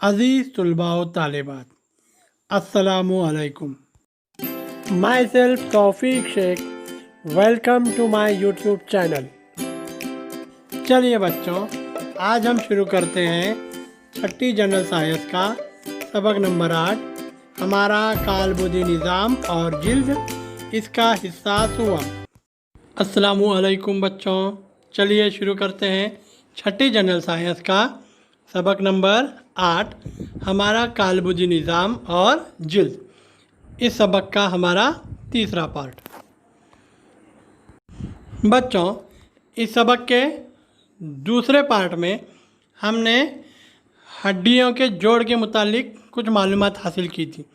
अज़ीज़ तलबा व तालिबात, अस्सलामु अलैकुम। Myself Taufiq Shaikh, welcome to my YouTube channel. चलिए बच्चों, आज हम शुरू करते हैं छठी जनरल साइंस का सबक नंबर 8, हमारा कालबुदी निज़ाम और जिल्द, इसका हिस्सा 16। अस्सलामु अलैकुम बच्चों, चलिए शुरू करते हैं छठी जनरल साइंस का सबक नंबर 8, हमारा कालबुदी निज़ाम और जिल्द। इस सबक का हमारा तीसरा पार्ट। बच्चों, इस सबक के दूसरे पार्ट में हमने हड्डियों के जोड़ के मुतालिक कुछ मालूमात हासिल की थी।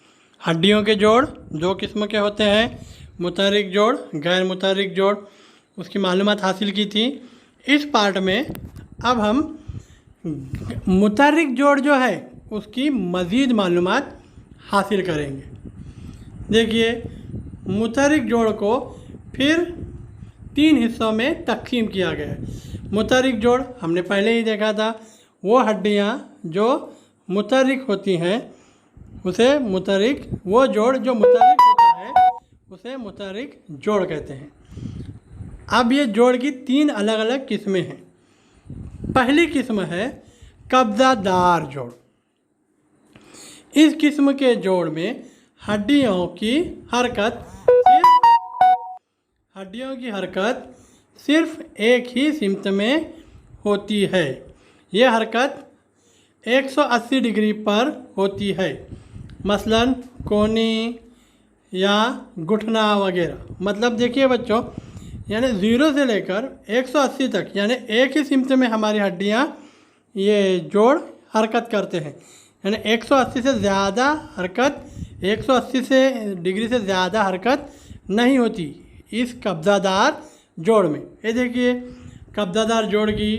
हड्डियों के जोड़ दो किस्म के होते हैं, मुतहर्रिक जोड़, गैर मुतहर्रिक जोड़, उसकी मालूमात हासिल की थी। इस पार्ट में अब हम मुतहर्रिक जोड़ जो है उसकी मज़ीद मालूमात हासिल करेंगे। देखिए, मुतहर्रिक जोड़ को फिर 3 हिस्सों में तक़सीम किया गया है। मुतहर्रिक जोड़ हमने पहले ही देखा था, वो हड्डियाँ जो मुतहर्रिक होती हैं उसे मुतहर्रिक, वो जोड़ जो मुतहर्रिक होता है उसे मुतहर्रिक जोड़ कहते हैं। अब ये जोड़ की 3 अलग अलग किस्में हैं। पहली किस्म है कब्ज़ादार जोड़। इस किस्म के जोड़ में हड्डियों की हरकत सिर्फ एक ही सिमत में होती है। यह हरकत 180 डिग्री पर होती है, मसलन कोहनी या घुटना वगैरह। मतलब देखिए बच्चों, यानी 0 से लेकर 180 तक, यानी एक ही सिमत में हमारी हड्डियाँ ये जोड़ हरकत करते हैं। यानी 180 से ज़्यादा हरकत, 180 से डिग्री से ज़्यादा हरकत नहीं होती इस कब्ज़ादार जोड़ में। ये देखिए कब्ज़ादार जोड़ की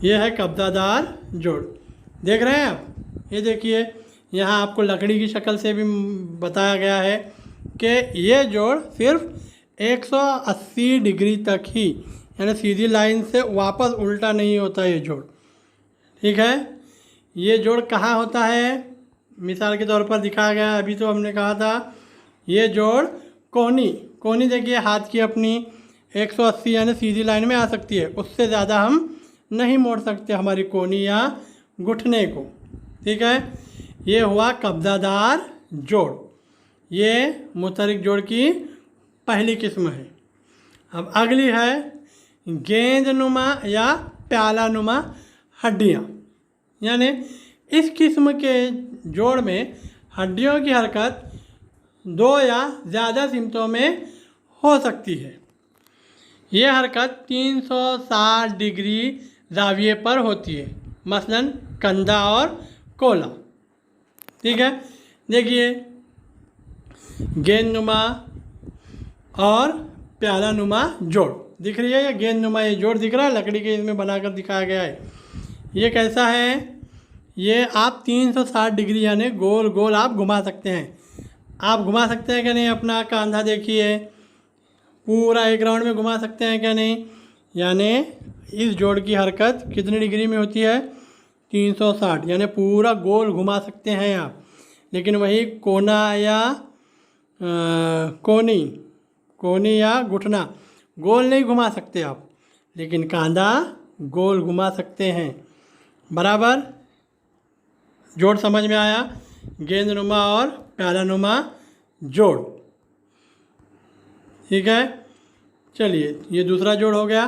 ये है कब्ज़ादार जोड़, देख रहे हैं आप। ये देखिए यहाँ आपको लकड़ी की शक्ल से भी बताया गया है कि ये जोड़ सिर्फ 180 डिग्री तक ही, यानी सीधी लाइन से वापस उल्टा नहीं होता ये जोड़। ठीक है, ये जोड़ कहाँ होता है, मिसाल के तौर पर दिखाया गया। अभी तो हमने कहा था ये जोड़ कोहनी देखिए हाथ की अपनी 180 यानी सीधी लाइन में आ सकती है, उससे ज़्यादा हम नहीं मोड़ सकते हमारी कोहनी या घुटने को। ठीक है, ये हुआ कब्ज़ादार जोड़। ये मुतहर्रिक जोड़ की पहली किस्म है। अब अगली है गेंदनुमा या प्यालानुमा हड्डियाँ। यानी इस किस्म के जोड़ में हड्डियों की हरकत 2 या ज़्यादा सिमतों में हो सकती है। ये हरकत 360 डिग्री ज़ाविये पर होती है, मसलन कंधा और कोला। ठीक है, देखिए गेंदनुमा और प्यालानुमा जोड़ दिख रही है। या गेंदनुमा ये जोड़ दिख रहा है, लकड़ी के इसमें बनाकर दिखाया गया है। ये कैसा है, ये आप 360 डिग्री यानी गोल गोल आप घुमा सकते हैं। आप घुमा सकते हैं क्या नहीं, अपना कंधा देखिए, पूरा एक राउंड में घुमा सकते हैं क्या नहीं। यानी इस जोड़ की हरकत कितनी डिग्री में होती है, 360, यानी पूरा गोल घुमा सकते हैं आप। लेकिन वही कोना या कोहनी या घुटना गोल नहीं घुमा सकते आप, लेकिन कांधा गोल घुमा सकते हैं। बराबर, जोड़ समझ में आया, गेंदनुमा और प्यालानुमा जोड़। ठीक है, चलिए ये दूसरा जोड़ हो गया।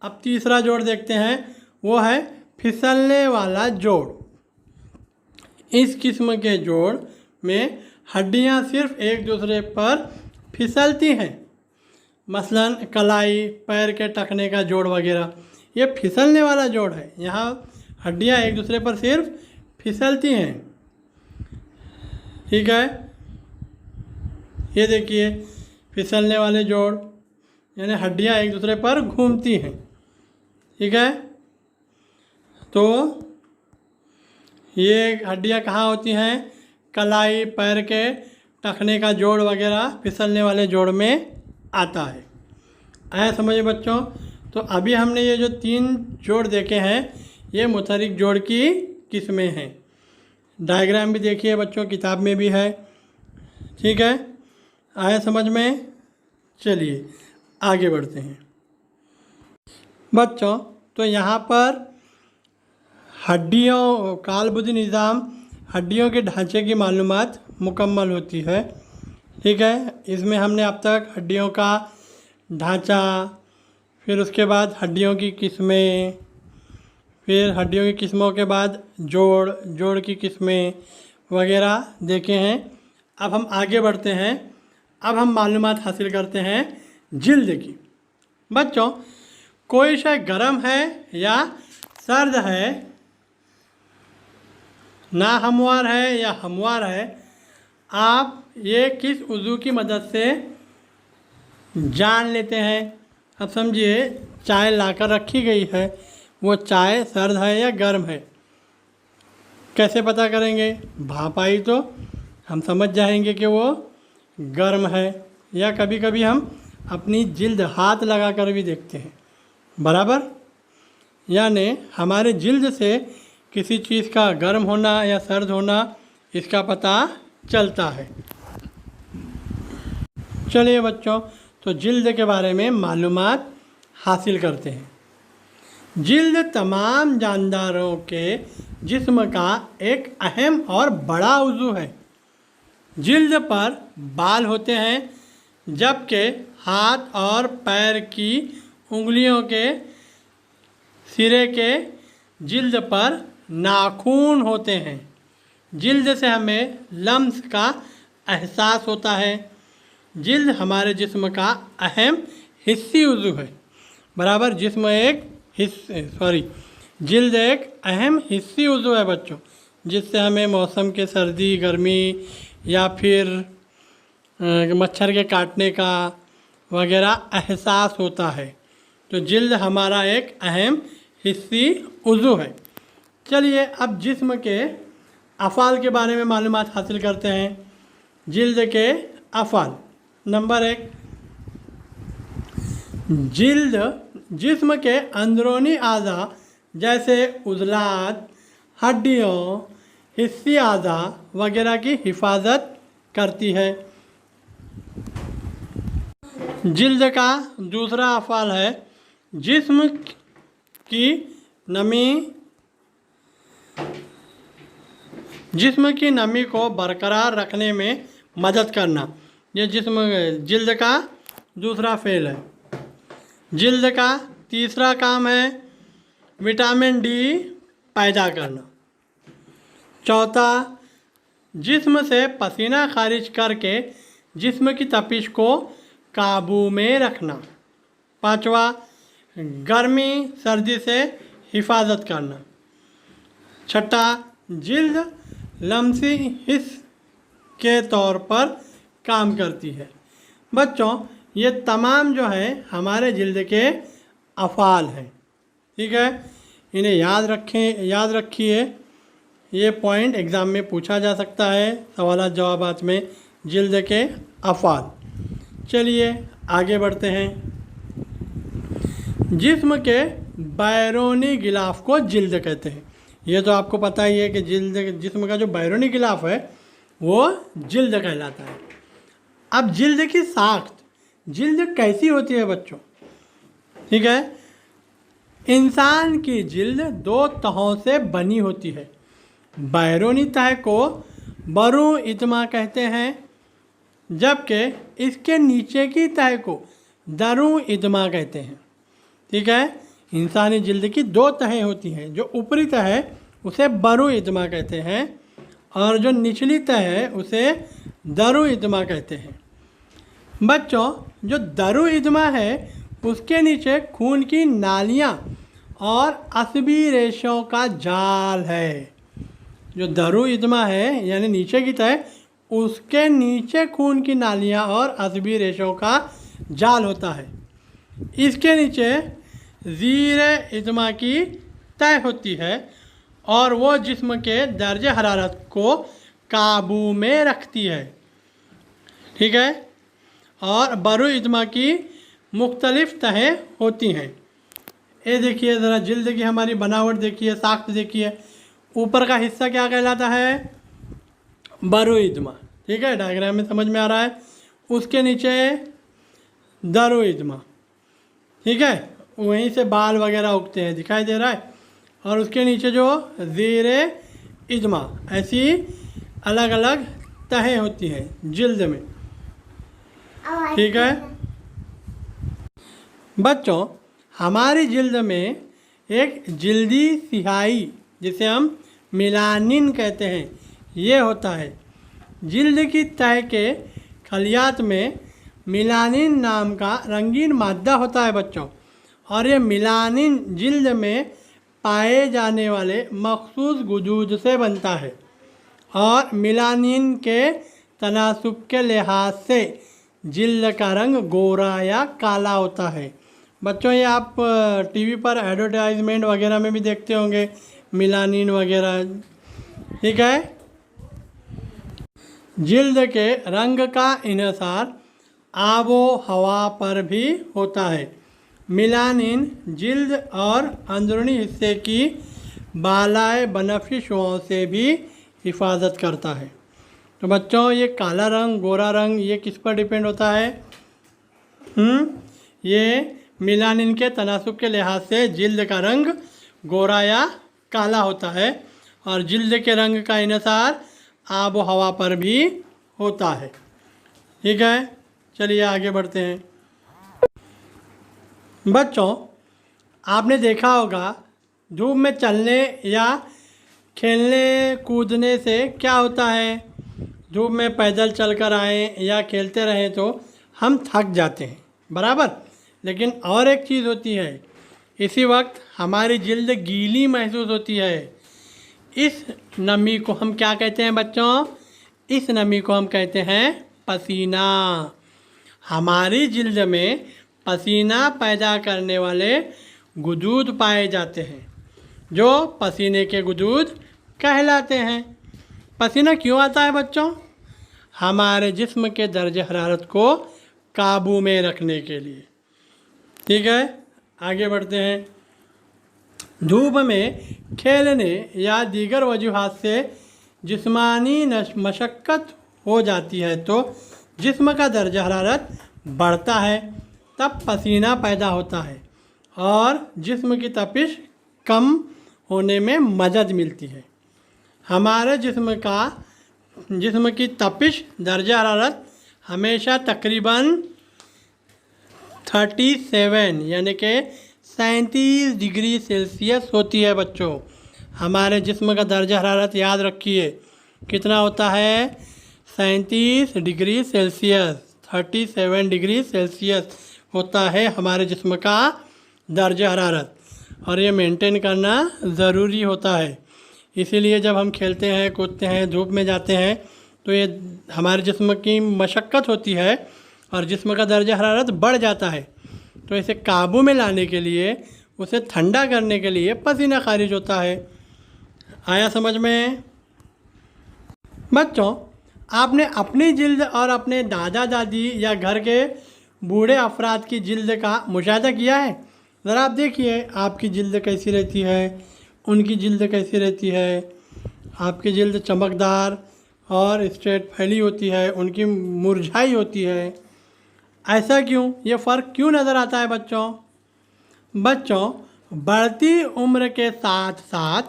अब तीसरा जोड़ देखते हैं, वो है फिसलने वाला जोड़। इस किस्म के जोड़ में हड्डियां सिर्फ एक दूसरे पर फिसलती हैं, मसलन कलाई, पैर के टखने का जोड़ वगैरह। ये फिसलने वाला जोड़ है, यहाँ हड्डियां एक दूसरे पर सिर्फ फिसलती हैं। ठीक है, ये देखिए फिसलने वाले जोड़, यानी हड्डियां एक दूसरे पर घूमती हैं। ठीक है, तो ये हड्डियां कहाँ होती हैं, कलाई, पैर के टखने का जोड़ वगैरह फिसलने वाले जोड़ में आता है। आया समझ बच्चों। तो अभी हमने ये जो 3 जोड़ देखे हैं ये मुतहरिक जोड़ की किस्में हैं। डायग्राम भी देखिए बच्चों, किताब में भी है। ठीक है, आया समझ में? चलिए आगे बढ़ते हैं बच्चों। तो यहाँ पर हड्डियों, कालबुद्धि निज़ाम, हड्डियों के ढांचे की मालूमात मुकम्मल होती है। ठीक है, इसमें हमने अब तक हड्डियों का ढांचा, फिर उसके बाद हड्डियों की किस्में, फिर हड्डियों की किस्मों के बाद जोड़ की किस्में वगैरह देखे हैं। अब हम आगे बढ़ते हैं। अब हम मालूमात हासिल करते हैं जिल्द की। बच्चों, कोई शय गर्म है या सर्द है, ना हमवार है या हमवार है, आप ये किस उज़ू की मदद से जान लेते हैं? अब समझिए, चाय लाकर रखी गई है, वो चाय सर्द है या गर्म है, कैसे पता करेंगे? भाप आई तो हम समझ जाएंगे कि वो गर्म है। या कभी कभी हम अपनी जिल्द हाथ लगा कर भी देखते हैं, बराबर। यानी हमारे जिल्द से किसी चीज़ का गर्म होना या सर्द होना इसका पता चलता है। चलिए बच्चों, तो जिल्द के बारे में मालूमात हासिल करते हैं। जिल्द तमाम जानदारों के जिस्म का एक अहम और बड़ा उज़ू है। जिल्द पर बाल होते हैं, जबकि हाथ और पैर की उंगलियों के सिरे के जिल्द पर नाखून होते हैं। जिल्द से हमें लम्स का एहसास होता है। जिल्द हमारे जिस्म का अहम हिस्सी उज़ू है, बराबर। जिल्द एक अहम हिस्सी उज़ू है बच्चों, जिससे हमें मौसम के सर्दी गर्मी या फिर मच्छर के काटने का वगैरह एहसास होता है। तो जिल्द हमारा एक अहम हिस्सी उज़ू है। चलिए अब जिस्म के अफ़ाल के बारे में मालूमात हासिल करते हैं। जिल्द के अफ़ाल। नंबर 1, जिल्द जिस्म के अंदरूनी आज़ा जैसे उज़लात, हड्डियों, हिस्सी आज़ा वगैरह की हिफाजत करती है। जिल्द का दूसरा अफ़ाल है जिस्म की नमी को बरकरार रखने में मदद करना। ये जिल्द का दूसरा फ़ेल है। जिल्द का तीसरा काम है विटामिन डी पैदा करना। चौथा, जिस्म से पसीना खारिज करके जिस्म की तपिश को काबू में रखना। पाँचवा, गर्मी सर्दी से हिफाजत करना। छठा, जिल्द लम्सी हिस्स के तौर पर काम करती है। बच्चों, ये तमाम जो है हमारे जिल्द के अफ़ाल हैं। ठीक है, इन्हें याद रखिए। ये पॉइंट एग्ज़ाम में पूछा जा सकता है सवालात जवाबात में, जिल्द के अफ़ाल। चलिए आगे बढ़ते हैं। जिस्म के बैरूनी गिलाफ को जिल्द कहते हैं। ये तो आपको पता ही है कि जिस्म का जो बैरूनी गिलाफ है वो जिल्द कहलाता है। अब जिल्द की साख्त, जिल्द कैसी होती है बच्चों? ठीक है, इंसान की जिल्द 2 तहों से बनी होती है। बैरूनी तह को बरू इत्मा कहते हैं, जबकि इसके नीचे की तह को दरू इत्मा कहते हैं। ठीक है, इंसानी जिल्द की 2 तहें होती हैं। जो ऊपरी तह है उसे बरू इत्मा कहते हैं और जो निचली तह है उसे दरू इत्मा कहते हैं। बच्चों, जो दरू इत्मा है उसके नीचे खून की नालियाँ और असबी रेशों का जाल है। जो दरू इत्मा है यानी नीचे की तह, उसके नीचे खून की नालियाँ और असबी रेशों का जाल होता है। इसके नीचे ज़ीर इत्मा की तह होती है और वो जिस्म के दर्जे हरारत को काबू में रखती है। ठीक है, और बरू इत्मा की मुख्तलिफ़ तहें होती हैं। ये देखिए ज़रा जिल्द की हमारी बनावट देखिए, साख्त देखिए। ऊपर का हिस्सा क्या कहलाता है? बरोइज्मा। ठीक है, डायग्राम में समझ में आ रहा है। उसके नीचे दरोइज्मा। ठीक है, वहीं से बाल वगैरह उगते हैं, दिखाई दे रहा है। और उसके नीचे जो ज़ेरे इज्मा, ऐसी अलग अलग तहें होती हैं जिल्द में। ठीक है बच्चों, हमारी जिल्द में एक जिल्दी सिहाई, जिसे हम मिलानिन कहते हैं, ये होता है। जिल्द की तह के खलियात में मिलानिन नाम का रंगीन मादा होता है बच्चों। और ये मिलानिन जिल्द में पाए जाने वाले मखसूस गुदूद से बनता है। और मिलानिन के तनासुब के लिहाज से जिल्द का रंग गोरा या काला होता है। बच्चों, ये आप टीवी पर एडवर्टाइजमेंट वगैरह में भी देखते होंगे, मिलानिन वगैरह। ठीक है, जिल्द के रंग का इन्हिसार आबो हवा पर भी होता है। मिलानिन जिल्द और अंदरूनी हिस्से की बालाए बनफशी शुआओं से भी हिफाजत करता है। तो बच्चों, ये काला रंग, गोरा रंग, ये किस पर डिपेंड होता है? ये मिलानिन के तनासुब के लिहाज से जिल्द का रंग गोरा या काला होता है। और जिल्द के रंग का इन्हिसार आब व हवा पर भी होता है। ठीक है, चलिए आगे बढ़ते हैं। बच्चों, आपने देखा होगा धूप में चलने या खेलने कूदने से क्या होता है? धूप में पैदल चलकर आएँ या खेलते रहें तो हम थक जाते हैं, बराबर। लेकिन और एक चीज़ होती है, इसी वक्त हमारी जिल्द गीली महसूस होती है। इस नमी को हम क्या कहते हैं बच्चों? इस नमी को हम कहते हैं पसीना। हमारी जिल्द में पसीना पैदा करने वाले गुदूद पाए जाते हैं, जो पसीने के गुदूद कहलाते हैं। पसीना क्यों आता है बच्चों? हमारे जिस्म के दर्जे हरारत को काबू में रखने के लिए। ठीक है, आगे बढ़ते हैं। धूप में खेलने या दीगर वजूहात से जिस्मानी मशक्क़त हो जाती है तो जिस्म का दर्जा हरारत बढ़ता है, तब पसीना पैदा होता है और जिस्म की तपिश कम होने में मदद मिलती है। हमारे जिस्म की तपिश दर्जा हरारत हमेशा तकरीबन 37 यानी कि 37 डिग्री सेल्सियस होती है बच्चों। हमारे जिस्म का दर्जा हरारत याद रखिए, कितना होता है? 37 डिग्री सेल्सियस, 37 डिग्री सेल्सियस होता है हमारे जिस्म का दर्जा हरारत। और ये मेंटेन करना ज़रूरी होता है। इसीलिए जब हम खेलते हैं, कूदते हैं, धूप में जाते हैं तो ये हमारे जिस्म की मशक्क़त होती है और जिस्म का दर्जा हरारत बढ़ जाता है। तो इसे काबू में लाने के लिए, उसे ठंडा करने के लिए पसीना खारिज होता है। आया समझ में? बच्चों, आपने अपनी जिल्द और अपने दादा दादी या घर के बूढ़े अफराद की जिल्द का मुशाहिदा किया है? ज़रा आप देखिए आपकी जिल्द कैसी रहती है, उनकी जिल्द कैसी रहती है। आपकी जिल्द चमकदार और स्ट्रेट फैली होती है, उनकी मुरझाई होती है। ऐसा क्यों? ये फ़र्क क्यों नज़र आता है बच्चों, बढ़ती उम्र के साथ साथ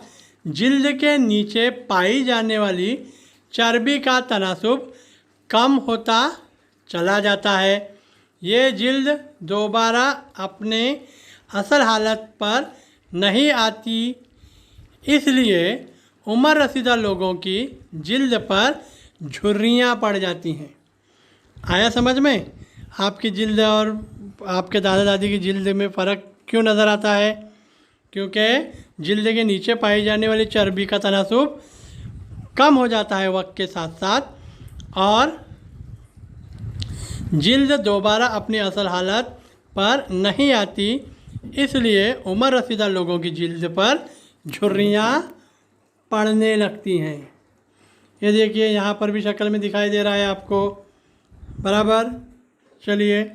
जिल्द के नीचे पाई जाने वाली चर्बी का तनासुब कम होता चला जाता है। ये जिल्द दोबारा अपने असल हालत पर नहीं आती, इसलिए उम्र रसीदा लोगों की जिल्द पर झुर्रियाँ पड़ जाती हैं। आया समझ में? आपकी जिल्द और आपके दादा दादी की जिल्द में फ़र्क क्यों नज़र आता है? क्योंकि जिल्द के नीचे पाई जाने वाली चर्बी का तनासुब कम हो जाता है वक्त के साथ साथ, और जिल्द दोबारा अपनी असल हालत पर नहीं आती, इसलिए उम्र रसीदा लोगों की जिल्द पर झुर्रियाँ पड़ने लगती हैं। ये देखिए यहाँ पर भी शक्ल में दिखाई दे रहा है आपको, बराबर। चलिए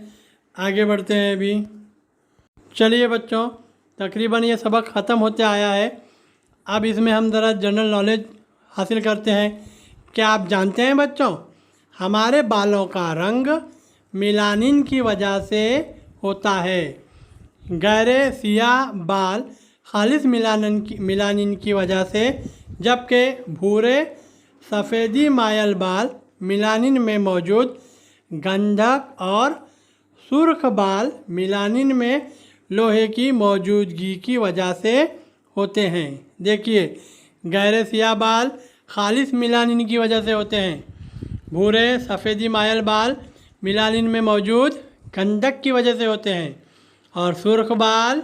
आगे बढ़ते हैं अभी। चलिए बच्चों, तकरीबन ये सबक ख़त्म होते आया है। अब इसमें हम ज़रा जनरल नॉलेज हासिल करते हैं। क्या आप जानते हैं बच्चों, हमारे बालों का रंग मिलानिन की वजह से होता है। गहरे सियाह बाल खालिस मिलानिन की वजह से, जबकि भूरे सफ़ेदी मायल बाल मिलानिन में मौजूद गंधक और सुर्ख बाल मिलानिन में लोहे की मौजूदगी की वजह से होते हैं। देखिए, गहरे सियाह बाल खालिस मिलानिन की वजह से होते हैं, भूरे सफ़ेदी मायल बाल मिलानिन में मौजूद गंधक की वजह से होते हैं, और सुर्ख बाल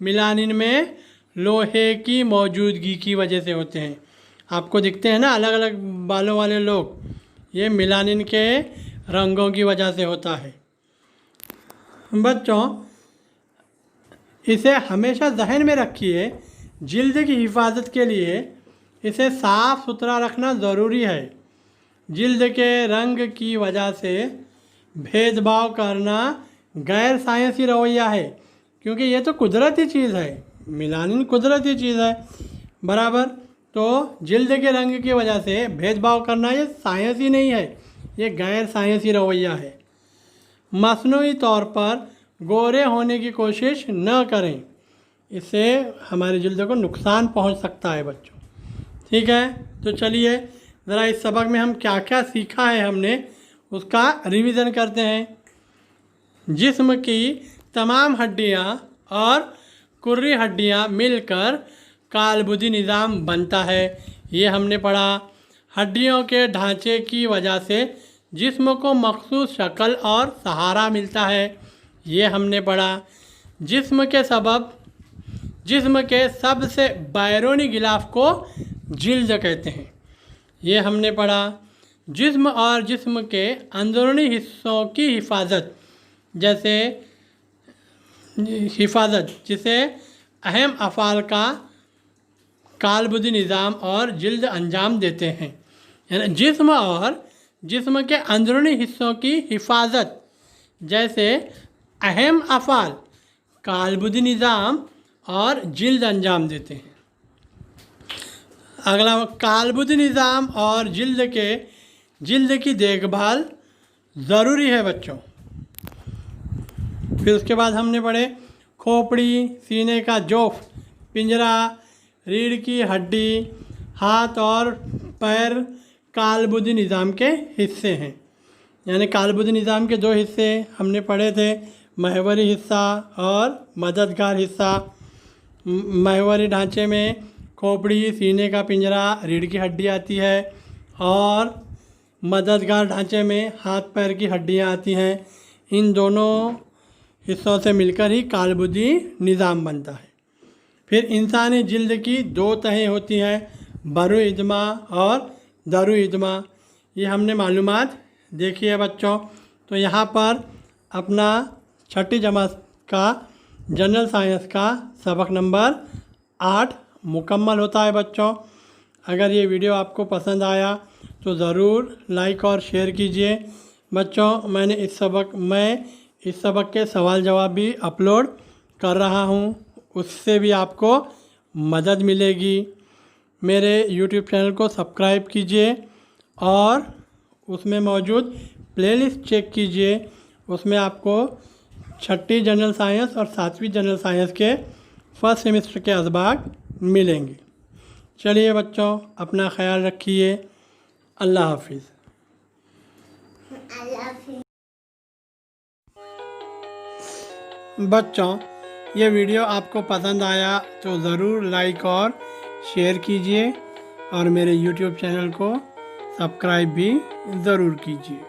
मिलानिन में लोहे की मौजूदगी की वजह से होते हैं। आपको दिखते हैं ना अलग अलग बालों वाले लोग, ये मिलानिन के रंगों की वजह से होता है। बच्चों, इसे हमेशा जहन में रखिए, जिल्द की हिफाजत के लिए इसे साफ़ सुथरा रखना ज़रूरी है। जिल्द के रंग की वजह से भेदभाव करना गैर साइंसी रवैया है, क्योंकि ये तो कुदरती चीज़ है, मिलानिन कुदरती चीज़ है बराबर। तो जिल्द के रंग की वजह से भेदभाव करना ये साइंसी नहीं है, ये गैर साइंसी रवैया है। मसनूई तौर पर गोरे होने की कोशिश न करें, इससे हमारी जिल्द को नुकसान पहुंच सकता है बच्चों। ठीक है, तो चलिए ज़रा इस सबक में हम क्या क्या सीखा है हमने उसका रिवीजन करते हैं। जिस्म की तमाम हड्डियाँ और कुर्री हड्डियाँ मिलकर कालबुदी निज़ाम बनता है, ये हमने पढ़ा। हड्डियों के ढांचे की वजह से जिस्म को मखसूस शक्ल और सहारा मिलता है, ये हमने पढ़ा। जिस्म के सबसे बैरूनी गिलाफ को जिल्द कहते हैं, ये हमने पढ़ा। जिस्म और जिस्म के अंदरूनी हिस्सों की हिफाजत जिसे अहम अफ़ाल का कालबुदी निज़ाम और जिल्द अंजाम देते हैं। यानी जिस्म और जिस्म के अंदरूनी हिस्सों की हिफाजत जैसे अहम अफ़ाल कालबुदी निज़ाम और जिल्द अंजाम देते हैं। अगला, कालबुदी निज़ाम और जिल्द की देखभाल ज़रूरी है बच्चों। फिर उसके बाद हमने पढ़े खोपड़ी, सीने का जोफ, पिंजरा, रीढ़ की हड्डी, हाथ और पैर कालबुदी निज़ाम के हिस्से हैं। यानी कालबुदी निज़ाम के दो हिस्से हमने पढ़े थे, महवरी हिस्सा और मददगार हिस्सा। महवरी ढांचे में खोपड़ी, सीने का पिंजरा, रीढ़ की हड्डी आती है, और मददगार ढांचे में हाथ पैर की हड्डियां आती हैं। इन दोनों हिस्सों से मिलकर ही कालबुदी निज़ाम बनता है। फिर इंसानी जिल्द की दो तहें होती हैं, बरू इदमा और दरू इदमा। ये हमने मालूमात देखी है बच्चों। तो यहाँ पर अपना छठी जमात का जनरल साइंस का सबक नंबर 8 मुकम्मल होता है बच्चों। अगर ये वीडियो आपको पसंद आया तो ज़रूर लाइक और शेयर कीजिए बच्चों। मैं इस सबक के सवाल जवाब भी अपलोड कर रहा हूँ, उससे भी आपको मदद मिलेगी। मेरे YouTube चैनल को सब्सक्राइब कीजिए और उसमें मौजूद प्लेलिस्ट चेक कीजिए, उसमें आपको छठी जनरल साइंस और 7वीं जनरल साइंस के फर्स्ट सेमेस्टर के असबाक मिलेंगे। चलिए बच्चों, अपना ख्याल रखिए। अल्लाह हाफिज़। बच्चों, ये वीडियो आपको पसंद आया तो ज़रूर लाइक और शेयर कीजिए और मेरे YouTube चैनल को सब्सक्राइब भी ज़रूर कीजिए।